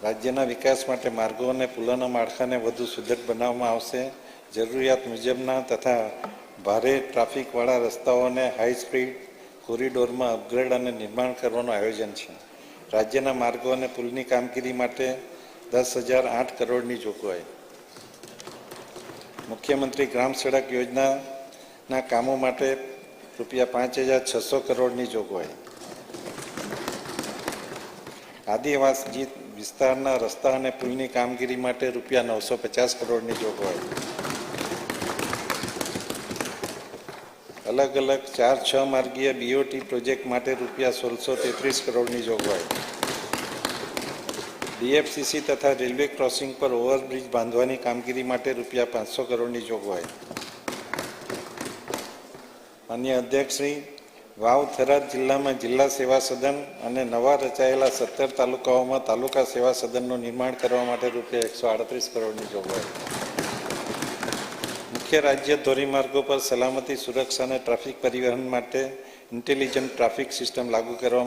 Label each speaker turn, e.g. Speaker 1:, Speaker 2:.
Speaker 1: રાજ્યના વિકાસ માટે માર્ગો અને પુલોના માળખાને વધુ સુદૃઢ બનાવવામાં આવશે. જરૂરિયાત મુજબના તથા ભારે ટ્રાફિકવાળા રસ્તાઓને હાઈ સ્પીડ કોરિડોરમાં અપગ્રેડ અને નિર્માણ કરવાનું આયોજન છે. રાજ્યના માર્ગો અને પુલની કામગીરી માટે 10,008 કરોડની જોગવાઈ. મુખ્યમંત્રી ગ્રામ સડક યોજનાના કામો માટે ₹5,600 કરોડની જોગવાઈ. આદિવાસી વિસ્તારના રસ્તા અને પુલની કામગીરી માટે ₹950 કરોડની જોગવાઈ. અલગ અલગ 4-6 માર્ગીય BOT પ્રોજેક્ટ માટે ₹1,633 કરોડની જોગવાઈ. DFCC તથા રેલવે ક્રોસિંગ પર ઓવરબ્રિજ બાંધવાની કામગીરી માટે ₹500 કરોડની જોગવાઈ. માન્ય અધ્યક્ષશ્રી, વાવ થરાદ જિલ્લામાં જિલ્લા સેવા સદન અને નવા રચાયેલા 17 તાલુકાઓમાં તાલુકા સેવા સદનનું નિર્માણ કરવા માટે ₹138 કરોડની જોગવાઈ. મુખ્ય રાજ્ય ધોરીમાર્ગો પર સલામતી, સુરક્ષા અને ટ્રાફિક પરિવહન માટે ઇન્ટેલિજન્ટ ટ્રાફિક સિસ્ટમ લાગુ કરવા